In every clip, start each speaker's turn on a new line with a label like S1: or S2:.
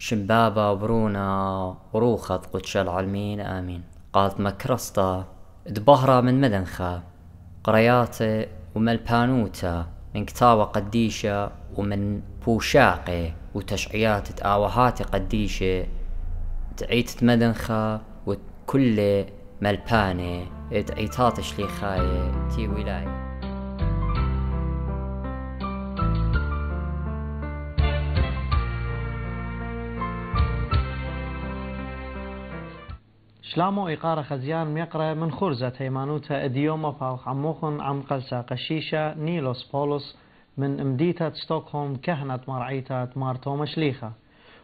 S1: شمبابة وبرونا وروخط قدش العالمين آمين. قالت مكرسطة دبهرة من مدنخة قرياتي وملبانوتا من كتابة قديشة ومن بوشاقي وتشعيات تآوهات قديشة تعيت مدنخة وكل ملباني تعيتات شليخاية تي ولاية.
S2: شلامو إقارة خزيان ميقرة من خرزة هيمانوتا إديوما فاوخ عموخن عم قلسا قشيشة نيلوس بولوس من امديتة ستوكهولم كهنة مرعيتة مارتوما شليخة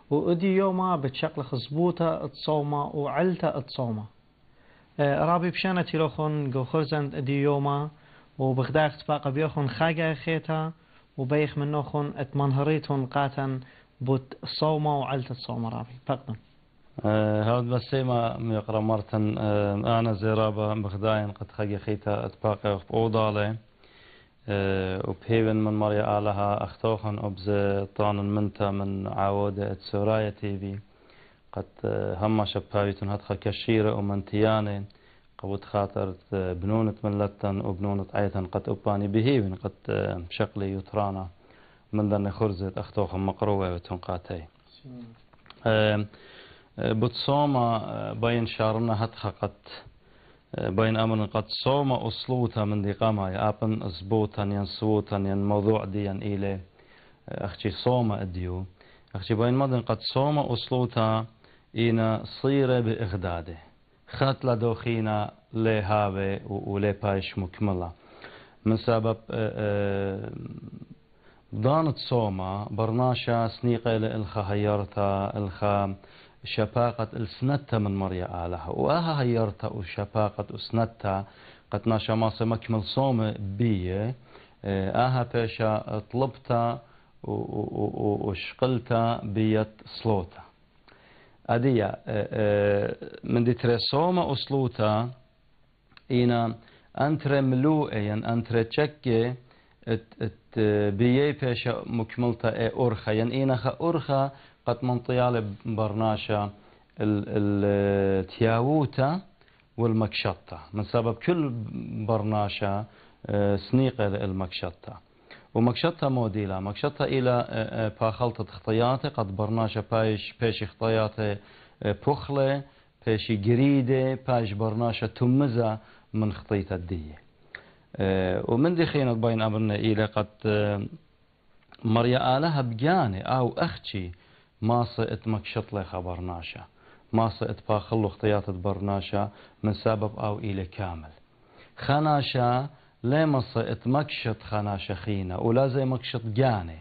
S2: وإديوما بتشكل خزبوطة اتصومة وعلتة اتصومة. رابي بشانة تيلوخن جو خرزن إديوما وبغداق تفاق بيوخن خاقة خيتا وبيخ منوخن اتمنهريتون قاتن بوت صومة وعلتة صومة. رابي فقدم
S3: هاد بسيما ميقرا مرتن أنا زرابة بغداين قد خجي خيتا أتباقي أوضالي وبهيبن من مريا آلها أختوخن أبز طان منتا من عودة سورايا تيبي قد هم شبابيتون هدخل كشيرة ومنتياني قبض خاطر بنونة ملتن وبنونة عيتن قد أباني بهيبن قد شقلي يترانا من دن خرزة أختوخن مقروة وتنقاتي بتصوم بين شارنا هتخقت بين أمر قد صوم أصلوتا من دي قاما أبن أزبوتا ينصوتا ين موضوع دي إلي أختي صوم أديو أختي بين مدن قد صوم أصلوتا إنا صيرة بإغداده خاتلة دوخينا لهاوي ولي بايش مكملة من سبب دانت صومة برناشا سنيقة لإلخا هيرتا إلخا شفاقة السنتة من مريا آلها وآها هيرتا وشفاقة السنتة قد ناشا ماسا مكمل صوم بيه آها بيشا طلبتا وشقلتا بيت صلوتا أديا من دي تري صوم أصلوتا إنا أنتري ملوئي أنتري تشكي بيه بيشا مكملتا أورخا إنا خا أورخا قد منطيال برناشا التياووتا والمكشطة من سبب كل برناشا سنيقة المكشطة ومكشطة موديلا مكشطة إلى باخلطة خطياتي قد برناشا بيش خطياتي بخلة بيش جريدة بيش برناشا تمزة من خطية الدية ومن دي خينة بين أمرنا إلى قد مريا آلها بجاني أو أختي ما صئت مكشط لي خبرناشا ما صئت باخلو خطيات برناشا من سبب أو إلى كامل خناشا لما صئت مكشط خناشا خينا ولا زي مكشط جاني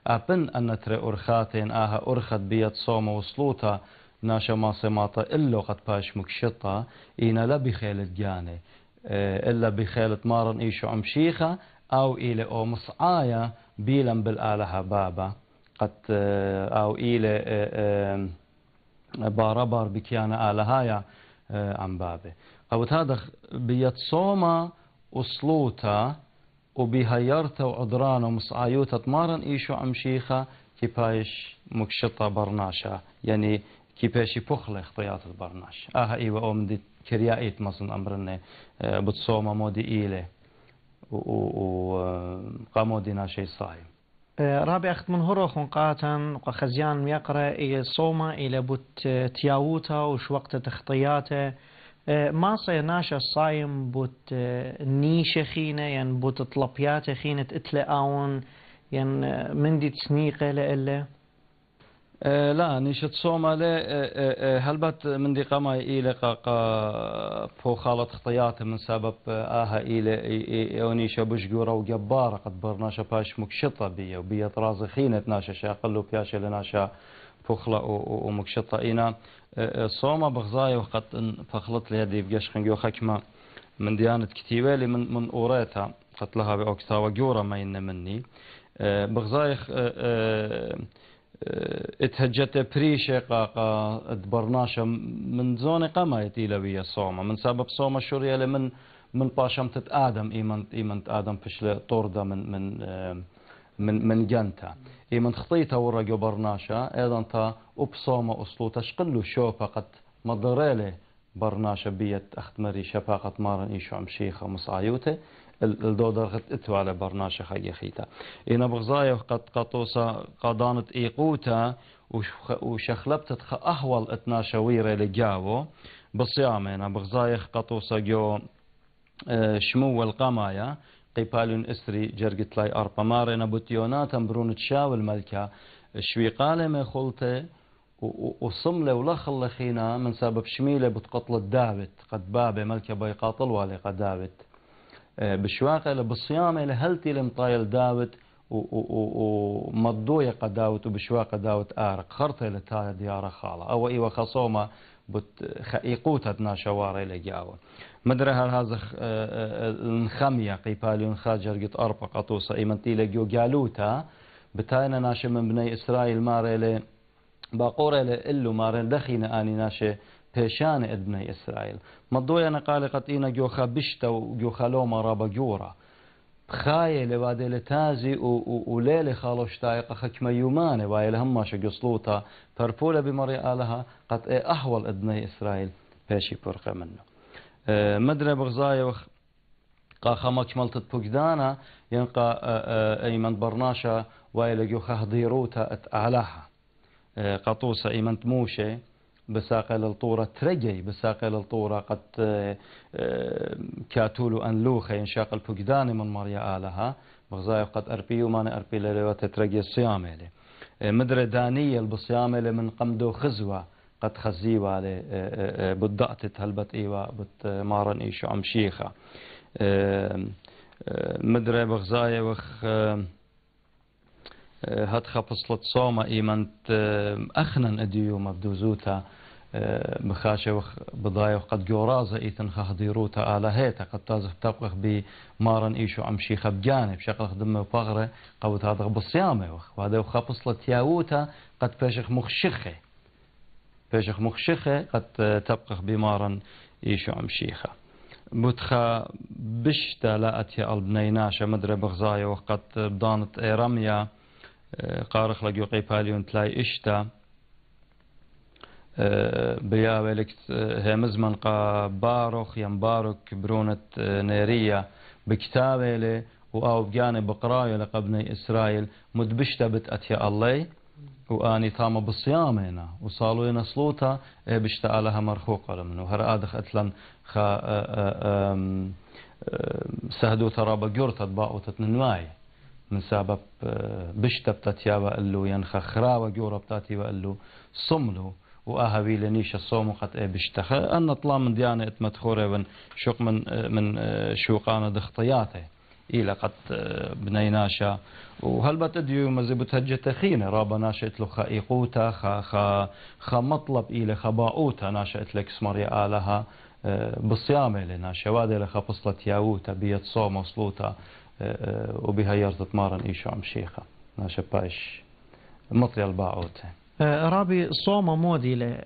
S3: أبن أن تري أرخاتين آها أرخت بيت صوم وصلوتا ناشا ما صماتا إلا قد باش مكشطة إنا لا بخيلة جاني إلا بخيلة مارن إيشو عمشيخة أو إلى أو مصعايا بيلا بالآلها بابا قد أو إلى باربار بكيانا آلهايا عن بابه قوت هذا بيتصوما وصلوتا وبهيرتا وعدرانا ومصعايوتا تمارن إيشو عمشيخة كيبايش مكشطة برناشا يعني كيبايش بخلة خطيات البرناش إيوه أو مدي كريائيت مثلا أمرنا بتصوما مودي إيلي وقاموا دينا شيء صايم
S2: رابع أخت من هروخ قاتن وخزيان ميقرأ إلى صومة إلى بوت تياوتا وش وقت تخطياته ما صيناش الصايم بوت نيشة خينة يعني بوت طلبيات خينة اتلقاون يعني من دي تسنيقة لإلا
S3: لا نيشة صومة لا هلبت من دي قاما إلى فو خالط خطياته من سبب إلى ونيشة بشجورة وجبارة قد برناشا باش مكشطة بيه وبيه طراز خينة ناشا شاقلو بياشا لناشا فخلة ومكشطة إنا صومة بغزاية وقد فخلط لي هدي بقاش خنجو خكمة من ديانة كتيبة لي من أوريتا قتلها بأوكتا وجورة ما ين مني بغزاية اتهجت بريشة قا برناشا من زون قما يتيلوية صومة من سبب صومة شورية من باشمتة آدم إيمنت آدم فشل طوردة من من جنتا من خطيته ورقو برناشا ايضا تا ابصوما اسلوتا شقلو شوفا قد مضريله برناشا بيت اخت مري شفاقة مارن ايشو عمشيخة مصايوته الدودر خد اتو على برناشا خي خيتا اينا بغزايا قد قطوسا قادانت ايقوتا وشخلبتت خ اهول اتناشا ويري لجاوو بصيامينا بغزايا قطوسا جو شمو القمايا قيبالون اسري جرقت لاي اربا مارينا بوتيوناتا برون تشاول ملكا شويقالي ما خلته وصمله ولخل لخينا من سبب شميله بتقتل داوت قد بابه ملكا بيقاتل والي قد داوت بشواقه لبصيامه لهلتي لمطايل داوت ومضوية قد داوت وبشواقه داوت آرق خرطه لتايا ديارة خالة او ايوه خصومة خيقوتتنا شواري لجاوة مدري هذا الخمية قيباليون خاجر قد أربع قطوسة ايمنتي لجو جالوتا بتاينا ناشي من بني إسرائيل ماري باقورة لإلو مارين دخينا آني ناشي بيشان ابني إسرائيل مضوية أنا قالي قطينا جوخا بشتا وجوخا لوما رابا جورا خاية لوادي لتازي وليلي خالوش تايقا خكما يوماني وايل هماشا قصلوتا فربولة بمري آلها قد أحول ابني إسرائيل بيشي برقى منه مدري بغزايا قاخا مكملت بوكدانا ينقى ايمن برناشا وايل جوخا هضيروتا اتعلاها قطوسة ايمن تموشي بساقي للطورة ترجي بساقي للطورة قد كاتولو أنلوخي ينشاق البقداني من مريا آلها بغزايا قد أربيو ماني أربي لريوات ترجي الصيامي مدري دانية البصيامي من قمدو خزوة قد خزيوة بدأت هلبت إيوة بتمارن إيشو عمشيخة مدري بغزايا وخ هتخا فصلت صومة إيمنت أخنن أديو مبدوزوتا بخاشة بضايا وقد جورازة إيتن خهديروتا آلهيتا قد تازف تبقى بمارن إيشو عمشيخة بجانب شكل خدمة وبغرة قوت هذا بالصيامة وهذا وخا فصلت ياوتا قد بيشخ مخشخة قد تبقى بمارن إيشو عمشيخة بتخا بشتا لأت يا البنيناشة مدري بغزايا وقد بدانت إيراميا قارخ لقيو قيباليون تلاي اشتا بياويلك همزمن قا باروخ ينبارك برونة نيرية بكتابة وآو بجانب بقراية لقبني إسرائيل مدبشتا بتأتيا الله وآني تاما بصيامينا وصالوين صلوتا بشتا لها مرخوقة لمنو هر آدخ أتلن خا سهدو ترابا جورتا باقو تتننواي من سبب بشتا بتاتيا وقالو ينخا خراوة جورا بتاتي وقالو صملو وآهوي لنيش الصوم قد بشتا أن طلا من ديانة اتمتخوري من شوق من شوقانة دخطياته إلى قد بنيناشا وهل بتديو مزيبو تهجة خينة رابا ناشئت له خائقوتا خا مطلب إلى خباؤوتا ناشئت لك سمريا آلها بالصيامة لنا شوادي لخا فصلة ياوتا بيت صوم وصلوتا وبها يرتط مارن إيشو عمشيخة ناشا بايش مطلي الباعوتا
S2: رابي صومة مودي له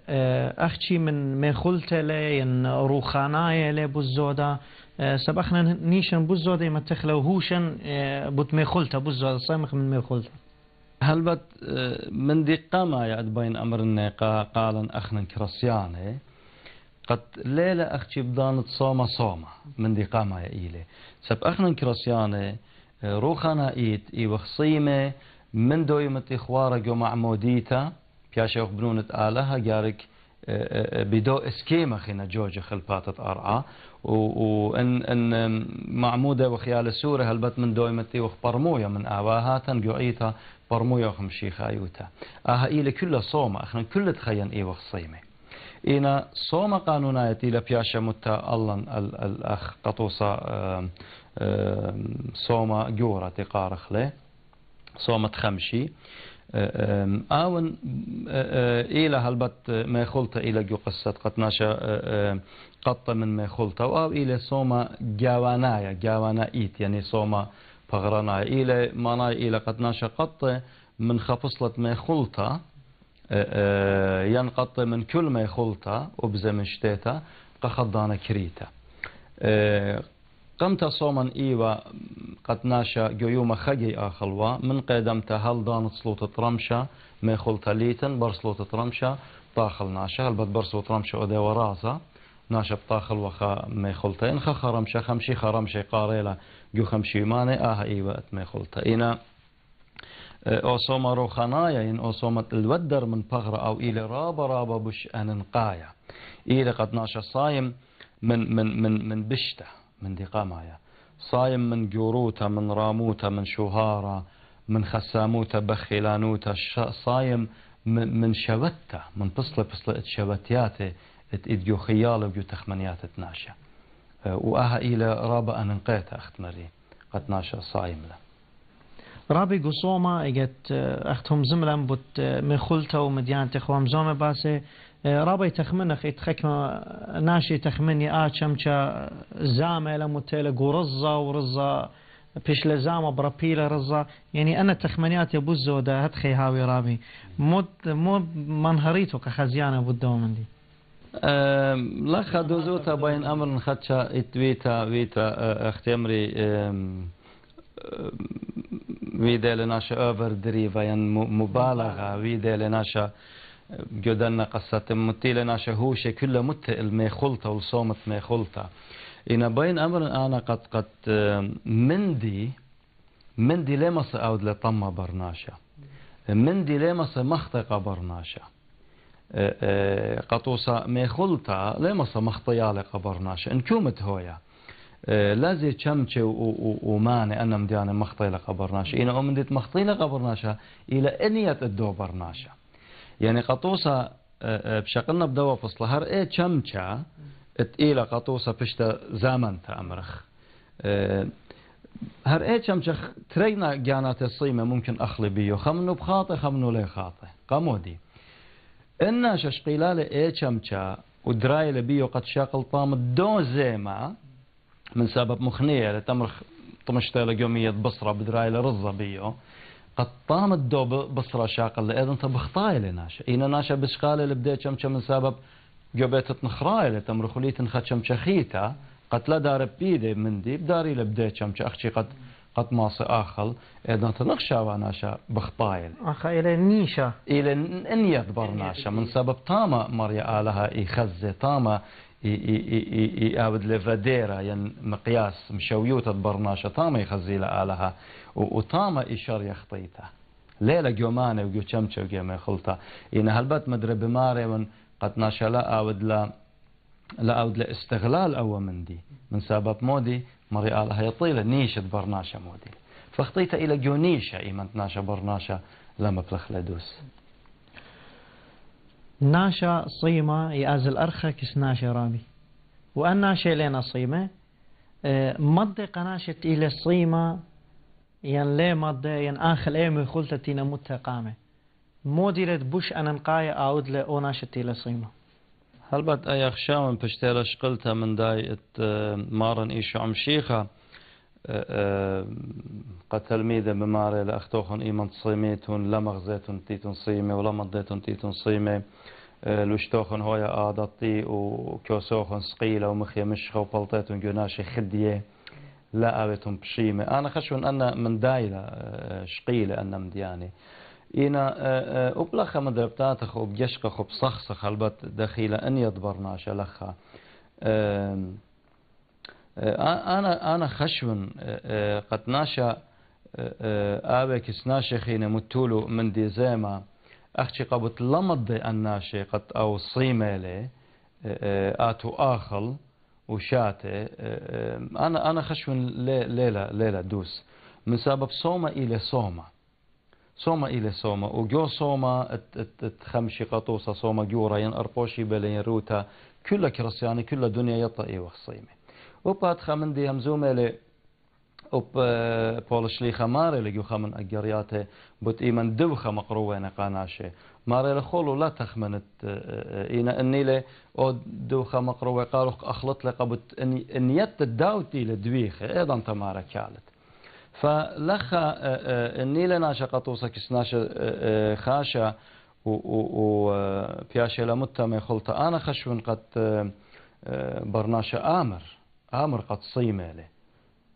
S2: أختي من مخلته ين روخاناية له بوزودا سبخنا نيشن بوزودا ما تخلو هوشن بوت مخلته بوزودا صامخ من مخلته
S3: هل بت من دي قاما يعد بين أمرنا قالا أخنا كرسياني قد ليلة أختي بدانت صومة من دي قاما يا إيلي سب أخنا كرسياني روخانا إيت إي وخصيمة من دويمة إخوارة جو معموديتا بياشا يخبرونت آلها جارك بدو اسكيمة خينا جوجة خلفاتت أرعى وإن معمودة وخيال سورة هلبت من دويمتي وخبرمويا من آواها تنقعيتا برمويا وخمشي خايوتا إيلي كل صومة أخنا كل تخيّن إي وخصيمة إينا صومة قانونايتي لبياشا متى الله الأخ قطوصة صومة جورة تقارخ له صومة خمشي آون إلى هلبت ما خلطة إلى جو قصة قطناشا قطة من ما خلطة أو إلى صومة جوانا إيت يعني صومة فغرانا إلى مانا إلى قطناشا قطة من خفصلة ما خلطة ينقط من كل ما خلطة وبزمن شتيتا قخضانا كريتا قمت صوما إيوة قد ناشا جيوم خجي آخلوا من قدمت هل دانت صلوت رمشة ما خلت ليتن برصلوت رمشة طاخل ناشا هل برصلوت رمشة أدي وراسة ناشا بطاخل وخا ما خلتين خرمشة خمشي خرمشة قاريلا جو خمشي ماني إيوة ما خلتين أصوم روخنايا إن أصوم الودر من بغرة أو إلى رابا بش أنقايا إلى قد ناشا صايم من بشته من دقامايا صايم من جوروتا من راموتا من شهارة من خساموتا بخيلانوتا صايم من شوتا من بصلة شوتياته اتجو خياله وجو تخمنيات تناشا وآها إلى رابا أنقيتا أخت مري قد ناشا صايم له
S2: رابي قصوما اجت اختهم زملم بوت مخلته ومديان تخوام زوم باسه رابي تخمنخ يتخكم ناشي تخمني شمشا زامه لمتيله قرزه ورزه بيش لزامه برابيله رزه يعني انا تخمنيات يبوزو ده هتخي هاوي رابي مو منهريتو كخزيانه بودو من دي
S3: لخ دوزوتا بين امر خدشا اتويتا ويتا اختمري ويدا لناشا اوفر دريفا يعني مبالغه ويدا لناشا جدنا قصة متي لناشا هوشة كلها متقل ما خلطة والصومت ما خلطة إن بين أمر أنا قد مندي لمس أود لطمة برناشا مندي لمس مخطقة برناشا قطوسة ما خلطة لمس مخطيالة برناشا إن كومت هويا لازم تشمشي وماني أنا مديانة مخطيلة قبرناشا إن أمدت مخطيلة قبرناشا إلى أنية الدو برناشا يعني قطوسة بشقلنا بدوا فصلها هر تشمشا إلى قطوسة بشتا زمن تأمرخ هر تشمشا ترينا جانات الصيمة ممكن أخلي بيو خمنو بخاطئ خمنو لي خاطئ قمودي إنا ششقيلة تشمشا ودراي لبيو قد شاقل طام دو زيما من سبب مخنية لتمرخ طمشتيلة قومية بصرة بدراي لرزة بيو قد طامت دو بصرة شاقل لأيضا تبخطاي لناشا إينا ناشا بشقالة لبدأ شمشا من سبب قبيتت نخراي لتمرخ ليتن خد شمشا خيتا قد لا دار بيدي من دي بداري لبدأ شمشا أخشي قد ماصي آخل أيضا تنخشا وناشا بخطاي
S2: أخا إلى النيشة
S3: إلى أن يدبر ناشا من سبب طامة مريا آلها إخزة طامة يعود لفديرة يعني مقياس مشويوت برناشة طامة يخزي لآلها وطامة إشار يخطيته ليلة جومانة وجو شمشة وجو خلطة إن هلبت مدري بماري من قد ناشا لا أعود لاستغلال أو من دي من سبب مودي مري آلها يطيلة نيشة برناشة مودي فخطيته إلى جو نيشة إيمانت ناشا برناشة لما بلخ لدوس
S2: ناشا صيمة يأزل أرخى كس ناشا رامي وأن ناشا لنا صيمة مضي قناشة إلى الصيمة ين لي مضي ين آخر إيمي خلطتين متقامة مودي لد بوش أن نقايا أعود لأوناشة إلى صيمة
S3: هل بات أي أخشاون بشتيرش قلتها من داية مارن إيشو عمشيخة قد تلميذة بماري لأختوخن إيمان صيميتون لمغزيتون تيتون صيمة ولا مضيتون تيتون صيمة لوشتوخن هويا آدطي وكوسوخن سقيلة ومخيا مشخة وبلطيتون جوناشي خدية لا أبيتون بشيمة أنا خشون أن من دايلة شقيلة أن مدياني إنا أبلخ مدربتاتخ وبجشقخ وبصخصخ البت دخيلة أن يدبرناش لخا أنا خشون قد ناشا آبك سناشي خينا متولو من دي زيما أختي قبط لمضي الناشي قد أو صيمة لي آتو آخل وشاتي أنا خشون ليلة دوس من سبب صومة إلى صومة إلى صومة وجو صومة تخمشي قطوسة صومة جورا ين أربوشي بلين روتا كل كرسياني كل دنيا يطئي وخصيمة وبعد خمن دي همزومة لي بولش لي خماري لجو خمن أجرياته بوت إيمن دوخة مقروة قاناشة ماري لخولو لا تخمنت إينا إني لي أو دوخة مقروة قالوا أخلط لك بوت إن يتداوتي لدويخة أيضا تمارا كالت فلخا إني لناشا قطوسة كسناشا خاشا وبياشي لمتة خلطة أنا خشون قد برناشا آمر قد صيمة لي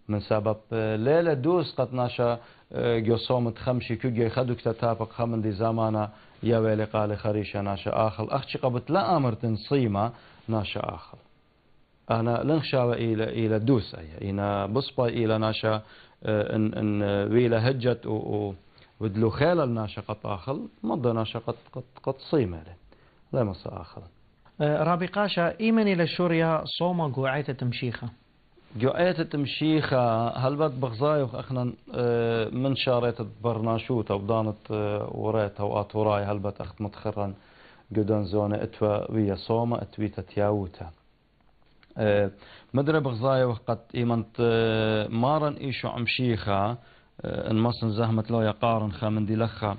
S3: من سبب ليلة دوس قد ناشا جو صومت خمشي كوجي خدوك تتابق خمن دي زمانا يا ويلي قال خريشة ناشا آخل أخشي قبت لا أمرتن صيمة ناشا آخل أنا لنخشاوة إلى دوس أي إنا بصبا إلى ناشا إن ويلا هجت ودلو خيل الناشا قد آخل مضى ناشا قد صيمة لا مسا آخل
S2: رابي قاشا إيماني لشوريا صوما قوعية تمشيخة
S3: جوعية تمشيخة هل بد بغزايوخ أخنا من شاريت برناشوت أو دانت وريت أو آتوراي هل بد أخت متخرا قدان زونة اتوا ويا صومة اتويتا تياوتا مدري بغزايوخ قد إيمانت مارن إيشو عمشيخة إن مصن زهمت لو يقارن خامن دي لخا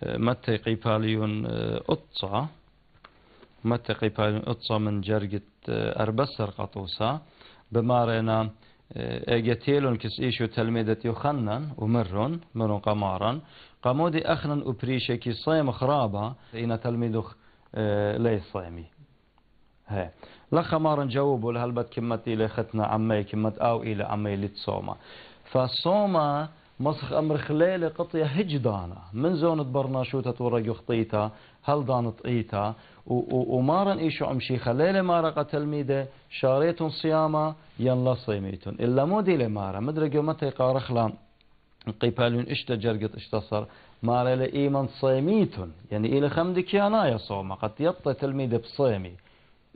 S3: متى قيباليون أطصا متى قيباليون أطصا من جرقة أربسر قطوسا بمارنا اجتيلون كس ايشو تلميذة يوخنن ومرن قمارا قامودي اخنن وبريشة كي صيم خرابة اين تلميذوخ لي صيمي هي لخ مارن جاوبوا لهالبت كمت الى ختنا عمي كمت او الى عمي لتصوما فالصوما مسخ امر خليل قطية هجدانا من زونة برناشوتة ورق يخطيتا هل دانت ايتا ومارن ايشو امشي خليل مارقة تلميذة شاريتون صيامة ينلا صيميتون الا مودي لمارا مدرقو متى قارخلا قيبالون اشتا جرقت اشتصر مارا لإيمان صيميتون يعني الى خمدك يا صومة قد يطي تلميذة بصيمي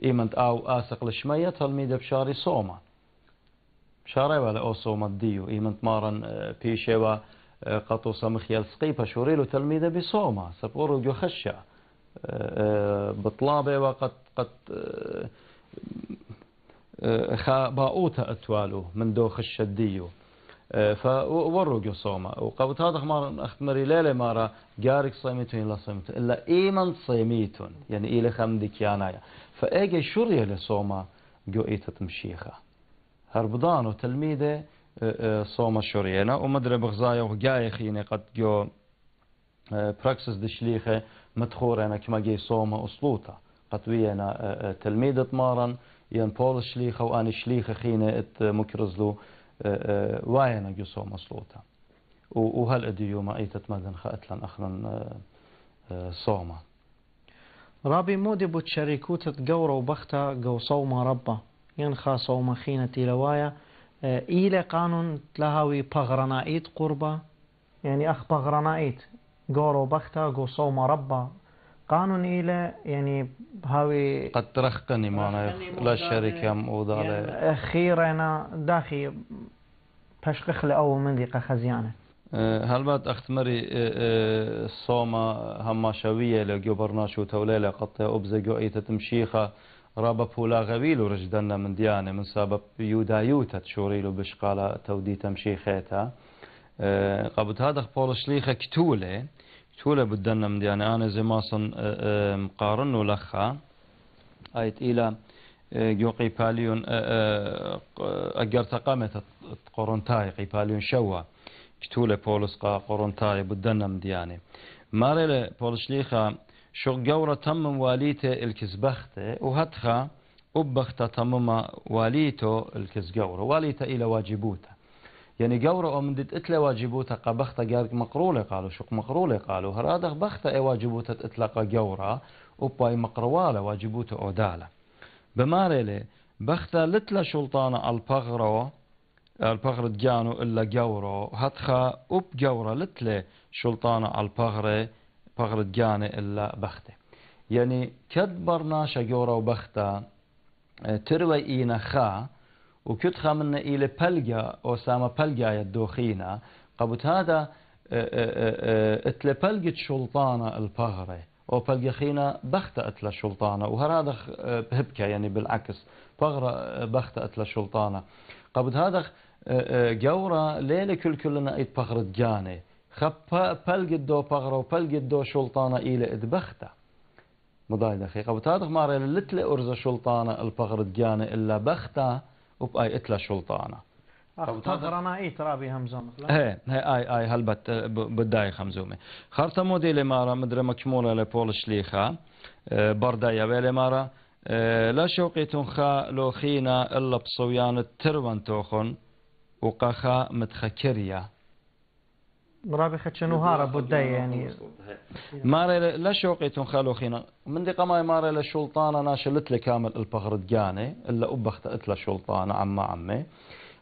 S3: ايمان او اسق لشمية تلميذة بشاري صومة شاري ولا او صومة ديو ايمان مارن بيشيوا قطو سمخيال سقيبة شوريلو تلميذة بصومة سبورو جو خشة بطلابه وقد باؤوتا اتوالو من دوخ الشديو فورو صومه وقبت هذا مار اختمري ليله مارا جارك صيمتون لا صيمتون الا ايمن صيميتون يعني الى خمدك يانايا فاجي شريه لصومه جو ايتا تمشيخه هربضانو تلميذه صومه شرينا ومدري بغزايا وجاي خيني قد جو براكسس دشليخه مدخور أنا كما جي صومة أصلوتا قطوية تلميذة مارن ين بول شليخة وأنا شليخة خينة مكرزلو واينا جي صومة أصلوتا وهل أديو ما أيتت مدن خأتلن أخنا صومة
S2: رابي مودي بوتشاريكوتة قورة وبختا قو صومة ربا ينخا صومة خينة لوايا إيلي قانون تلهاوي بغرنائيت قربة يعني أخ بغرنائيت قورو بختا قو صوم ربا قانون إلى يعني هاوي
S3: قد ترخقني معنا لا شركة موضالة
S2: يعني أخيرا داخي بشقخ لأول من ذيقة خزيانة
S3: هل بعد أختمري صومة هما شوية لجو برناشو توليلة قطة أبزة جو إيتا تمشيخة رابا بولا غبيلو رجدنا من ديانة من سبب يودايوتا تشوريلو بشقالة تودي تمشيخيتها قبل هذا بول شليخة كتولة بدنا من يعني أنا زي ما صن مقارن ولخا أيت إلى جو قيباليون أجرت قامت قرنتاي قيباليون شوا كتولة بولس قرنتاي بدنا من يعني مارل بول شليخة شو جورة تمم واليته الكسبخته وهتخا أبخته تمم واليته الكسجورة واليته إلى واجبوته يعني جورة من دت إتلا واجبوتها قبخت جارك مقرولة قالوا شق مقرولة قالوا هرادخ بخت أي واجبوتها إطلاق جورة وباي مقروالة واجبوتها أودالة بمارلة بخت لتلا شلطانة البغرة جانو إلا جورة هتخا أب جورة لتلا شلطانة البغرة جانو إلا بخته يعني كدبر ناشا جورة وبخته تروي إينا خا وكنت خامنا إلى بلجا أسامة بلجا يدوخينا قبل هذا اتل بلجت شلطانة البغرة أو بلجا خينا بخت اتل شلطانة وهذا بهبكة يعني بالعكس بغرة بخت اتل شلطانة قبل هذا جورة ليلة كلنا ايد بغرة جاني خب بلجت دو بغرة وبلجت دو شلطانة إلى اد بخته مضايد أخي قبل هذا ماري لتل أرز شلطانة البغرة جاني إلا بخته وبأي إتلا شلطانة.
S2: تغرنا إيه ترابي همزومة.
S3: هي أي هلبت بداية خمزومة. خارطة موديل مارا مدري مكمولة لبول شليخة بردايا ويلي مارا لا شوقي تنخا لو خينا إلا بصويان التروان توخن وقخا متخكريا
S2: رابي خدشنو هارا بوداي يعني
S3: ماري لا شوقيتون خالو خينا من دي قماي ماري لا شلطانة ناشلت لي كامل البغرد جاني إلا أبخت إتلا شلطانة عمي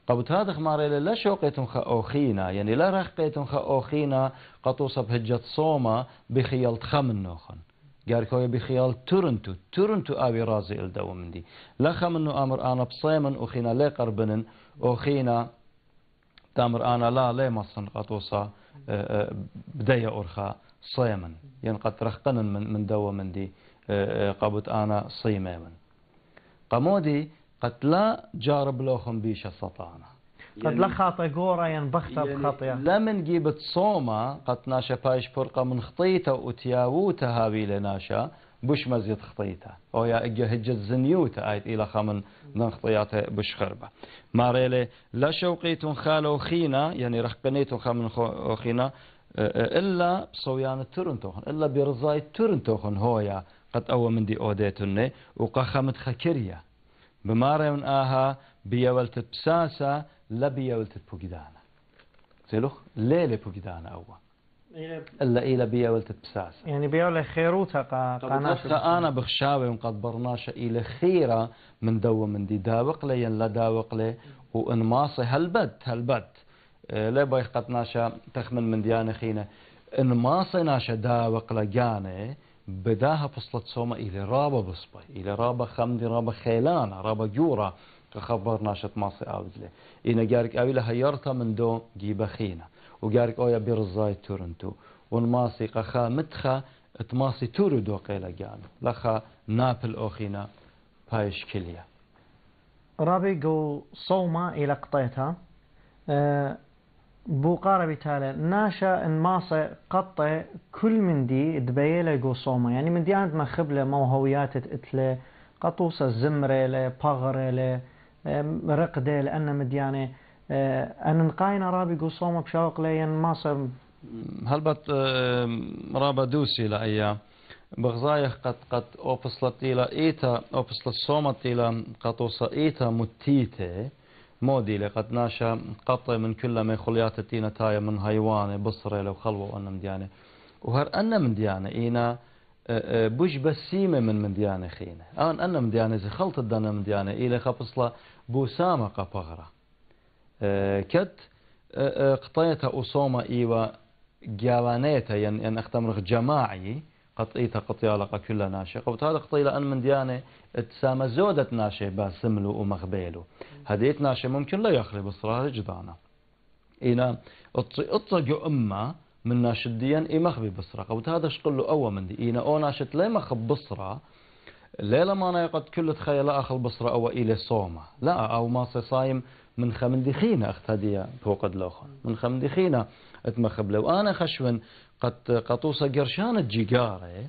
S3: قبت هذا ماري لا شوقيتون خا يعني لا رخقيتون خا قطوصة بهجة صومة بخيال تخمن نوخن قاركوي بخيال تورنتو أبي رازي الدو من دي لا خمنو أمر أنا بصيمن أخينا لا قربنن أخينا تامر أنا لا مصن قطوصة بداية أرخى صيما يعني قد رخقنا من دو من دي قبت أنا صيما قمودي قد لا جارب لوخم بيش السطانة
S2: قد لا خاطئ قورا ينبخت بخطية
S3: لا من جيبت صومة قد ناشا بايش فرقة من خطيته وتياووته هابي لناشا بش مزيد خطيته أو يا إجا هجة زنيوته آيت إلى خمن من خطياته بش خربة ماريلي لا شوقيتون خالو خينا يعني رخقنيتون خمن خينا إلا بصويان تورنتوخن إلا برزاي تورنتوخن هويا قد أول من دي أوديتوني وقخمت خكريا بماري من آها بيولت بساسة لا بيولت بوجدانا سيلوخ ليلة بوجدانا أول إلا إلا بيولت بساسة
S2: يعني بيولي خيروتا قناش
S3: أنا بخشاوي وقد برناشا إلى خيرة من دو من دي داوق لي لا داوق لي وإنماصي هالبد لا بايخت ناشا تخمن من ديانة خينة إنماصي ناشا داوق لجاني بداها فصلت صومة إلى رابا بصبي إلى رابا خمدي رابا خيلان رابا جورا كخبر ناشط ماصي آوزلي إنا جارك أويلا هيرتا من دو جيبا خينة وجارك أويا بيرزاي تورنتو والماصي قخا متخا اتماصي تورو دو قيلا جانو لخا نابل أوخينا بايش كليا
S2: رابي جو صومة إلى قطيتها بوقارة بتالي ناشا ان ماسة قطة كل من دي دبيلة جو صومة يعني من دي عندما خبلة موهويات اتلي قطوسة الزمرة له بغرة له رقدة لأن مديانة أن نقاينا رابي جو صومة بشوق لين ماسة
S3: هلبت رابا دوسي لأيام بغزايخ قد أوبسلت إلى إيتا أوبسلت صومت إلى قطوسة إيتا متيته مودي لقد ناشا قطع من كل ما خليات تينا تايا من هيواني بصري لو خلوة وأنا مديانة وهر أنا مديانة إينا بوش بسيمة من مديانة خينة أنا مديانة زي خلط الدنا مديانة إلى خبصلا بوسامة قبغرة كت قطيتها أصومة إيوة جوانيتها يعني أختمرخ جماعي قطيتها قطيالة كل ناشا قبط هذا قطيلة أن من ديانة تسامى زودة ناشا باسملو ومغبيلو هديت ناشا ممكن لا يخرب بصرها جدانا إنا اطجو أما من ناشديا إي مخبي بصرة قبط هذا شقله أول من دي إنا أو ناشت لا مخب بصرة ليلة ما نايقد كل تخيل أخل بصرة أو إلى صومة لا أو ما صايم من خمندخينة أختديا فوق دلوخن من خمندخينة اتمخب لو أنا خشون قد قطوسة قرشانة جيجارة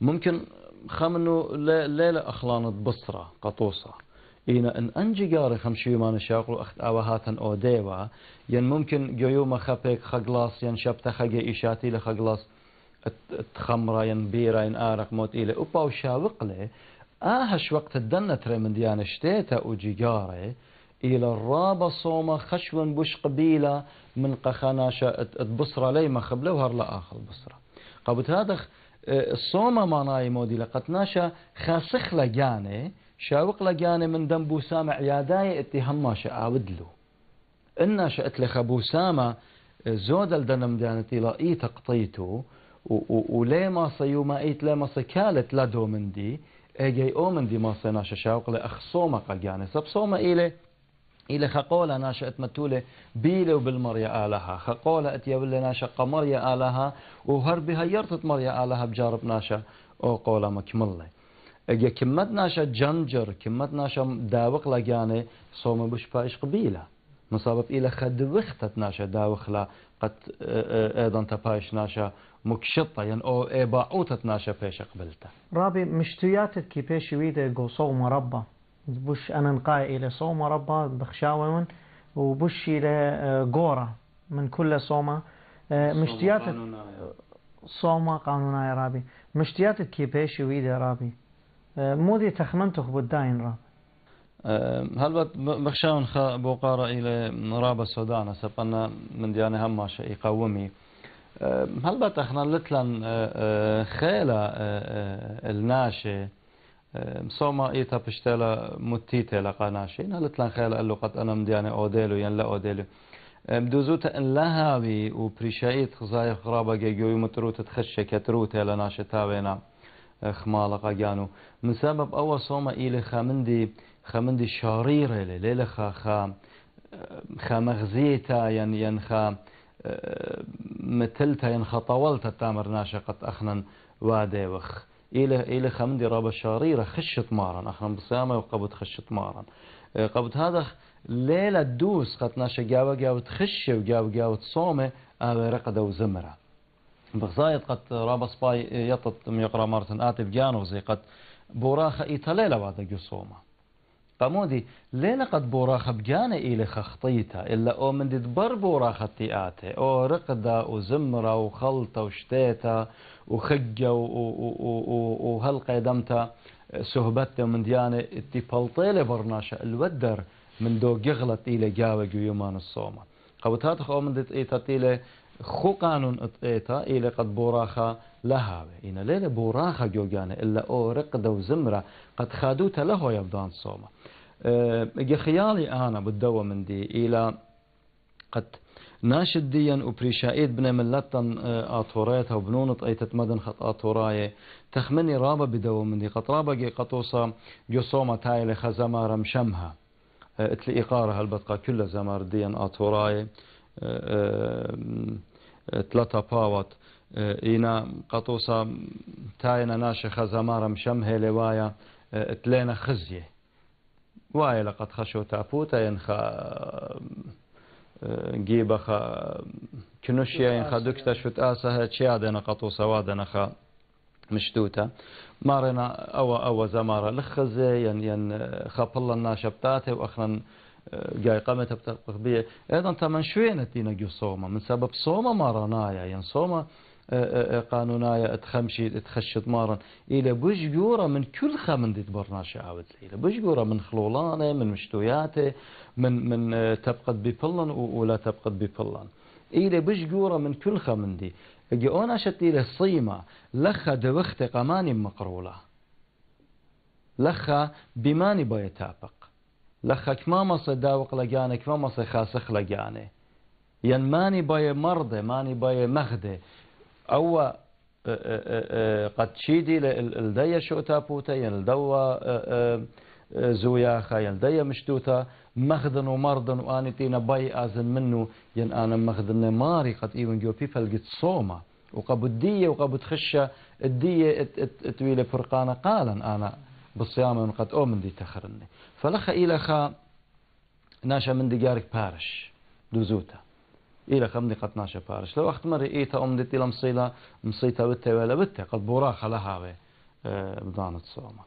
S3: ممكن خمنو ليلة أخلانة بصرة قطوسة إينا إن أنجيجارة خمشي ما نشاقلو أخت أوهاتا أو ديوة ين ممكن جيوما خبيك خقلاص ين شبتا خقي إشاتي لخقلاص تخمرة ين بيرة ين آرق موت إلي أبا وشاوق لي آهش وقت الدنة تري من ديانة شتيتا وجيجارة إلى الرابة صومة خشون بوش قبيلة من قخاناشة تبصرة لي ما خبلوها لا آخر بصرة قبت هذا الصومة ما ناي مودي لقد ناشا خاسخ لجاني شاوق لجاني من دم بوسامة عياداي اتهم ما شاعود له إن شأت لخ بوسامة زود الدنم دانتي لا إيت قطيته وليه ما صيوما إيت ليه ما سكالت لدو من دي اجي او من دي ما صيناشا شاوق لأخ صومة قجاني سب صومة إلى خقولة ناشا اتمتولة بيلة وبالمريا آلها خقولة اتيولة ناشا قمريا آلها وهربها يرتت مريا آلها بجارب ناشا أو قولة مكملة اجا كمت ناشا جنجر كمت ناشا داوق لجاني صومة بش بايش قبيلة مصابب إلى خد وختت ناشا داوق لا قد ايضا تبايش ناشا مكشطة يعني او باعوتت ناشا بيش قبلته
S2: رابي مشتياتك كي بيش ويدا جو صومة ربا بوش أنا نقاي إلى صومة ربا بخشاون وبوش إلى جورة من كل صومة مشتياتك صومة قانونا يا رابي مشتياتك كي بيش ويدا رابي مودي تخمنتك بالداين راب
S3: هل بخشاون بوقارة إلى رابة سودانا سبنا من ديانة هماشة يقومي هل بتخنا لتلن خيلة الناشي صوما إيتا بشتلا متيتة لقناشين هل لتلن خيلة قال له قد أنا مديانة أوديلو ين لا أوديلو بدوزوت إن لهاوي وبريشايت خزاير خرابة جيجوي متروت تخشى كتروت لناشي تاوينا خمالقة جانو من سبب أول صوما إلى خمندي شاريرة ليلة خا مغزيتا ين خا متلتا ين خطولتا تامر ناشقت أخنا وادي وخ إلى خمندي رابا شاريرة خشت مارا أخنا بصيامة وقبض خشت مارا قبض هذا ليلة دوس قد ناشا جاوة تخشي وجاوة تصومة أو رقدة وزمرة بغزايد قد رابا سباي يطط ميقرا مرتن آتف جانو زي قد بوراخة إيتا ليلة بعد جسومة قامودي ليلة قد بوراخة بجانة إلي خخطيتا إلا أو من دبر بوراخة تياتي أو رقدة وزمرة وخلطة وشتيتا وخجة وهلقة دمتا سهبتة من ديانة تيبالطيلة برناشة الودر من دو جغلت إلي جاوة يومان الصومة قوتها تخو من دت إيتا إلي خو قانون إيتا إلي قد بوراخة لها إن ليلة بوراخة جوجانة إلا أو رقدة وزمرة قد خادوتا له يبدان صومة خيالي أنا بالدوا من دي إلى قد ناشد ديا وبريشايد بن ملتن آطوريتها وبنونط أيتت مدن خط آطوراي تخمني رابا بدوا من دي قد رابا جي قطوصة جصومة تايلة خزمارة مشمها اتلي إقارة هالبتقى كل زمار ديا آطوراي ثلاثة باوت إينا قطوصة تاينا ناشي خزمارة مشمها لوايا تلينا خزيه واي لقد خشوا تابوتا ينخا جيبا خا كنوشيا ينخا دكتا شوت آسها تشيادنا قطو سوادنا خا مشتوتا مارنا أو زمارة لخزي ين خابلا الناشبتاته وأخنا جاي قامت بتقبيه أيضا تمن شوية نتينا جو صومة من سبب صومة مارنايا ين صومة قانونايا تخشت مارن إلى بجورة من كل خمن دي تبرناش عاود إلى بجورة من خلولانه من مشتوياته من تبقد ببلن ولا تبقد ببلن إلى بجورة من كل خمن دي اجي انا شت إلى الصيمة لخا دوخت قماني مقرولة لخا بماني بيتابق لخا كماما صداوق لجاني كماما خاسخ لجاني ين ماني باي مرضى ماني باي مخدة أو قد شيدي الدية شو تابوتا يلدوا زوياخا يلدية مشتوتا مخدن ومرضن واني تينا باي آزن منه ين أنا مخدن ماري قد إيوان جو في فلقت صومة وقبو الدية وقبو تخشى الدية اتويل فرقانا قالا أنا بالصيامة قد أؤمن دي تخرني فلخا إلخا ناشا من دي جارك بارش دوزوتا إلى خمدي قد ناشا بارش لو أخت مري إيتا أمدت إلى مصيتا بتا ولا بتا قد براخة لها بدانة صومة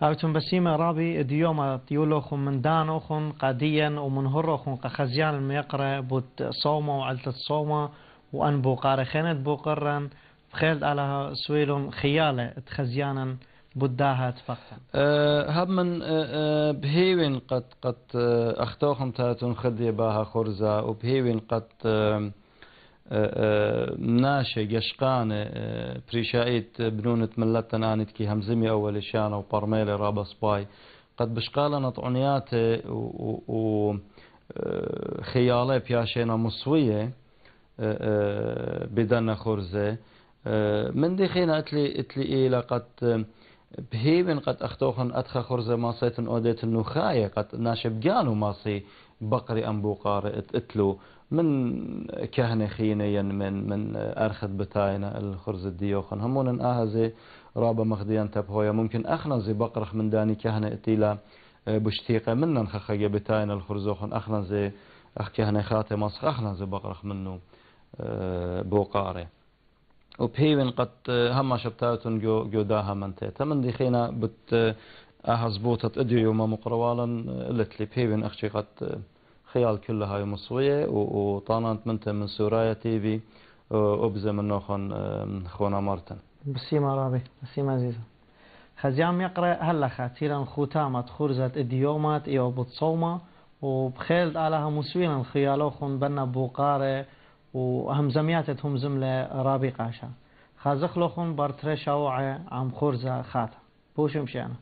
S2: هاوتن بسيمة رابي ديوما تيولوخن من دانوخن قاديا ومن هروخن قخزيان الميقرة بوت صومة وعلتة صومة وأن بوقارة خينت بوقرن بخيلد على سويلون خيالة تخزيانا بداها تفقا
S3: هب من بهيوين قد أختوخن تاتون خدي باها خرزة وبهيوين قد ناشي جشقان بريشايت بنونة ملتن آنت كي همزمي أول شانا وبرميلي رابا سباي قد بشقالنا طعنيات وخيالي بياشينا مصوية بدنا خرزة من دي خينا اتلي إيلا قد بهيبن قد أختوخن أدخى خرزة ماصيت أوديت النخاية قد ناشب جانو ماصي بقري أنبوقار اتلو من كهنة خينيا من أرخد بتاينا الخرز الديوخن همون آهزي رابا مخديان تبهويا ممكن أخنا زي بقرخ من داني كهنة اتيلا بشتيقة منن خخيا بتاينا الخرزوخن أخنا زي أخ كهنة خاتي ماسخ أخنا زي بقرخ منه بوقاري وبهيوين قد هما شبتاتون جو داها منتي تمن دي خينا بت أهزبوطة اديو ما مقروالا لتلي بهيوين أخشي قد خيال كلها هاي مصوية وطانت منت من سورايا تي في وبزة من نوخن خونا مارتن
S2: بسيمة رابي بسيمة عزيزة خزيام يقرأ هلا خاتيرا ختامت خرزة إديومات إيو بتصومة وبخيلد علىها مسويلا خيالوخن بنا بوقارة وهمزمياتهم زملة رابي قاشا خازخلوخن بارترشاوعة عم خرزة خاتا بوشم شانا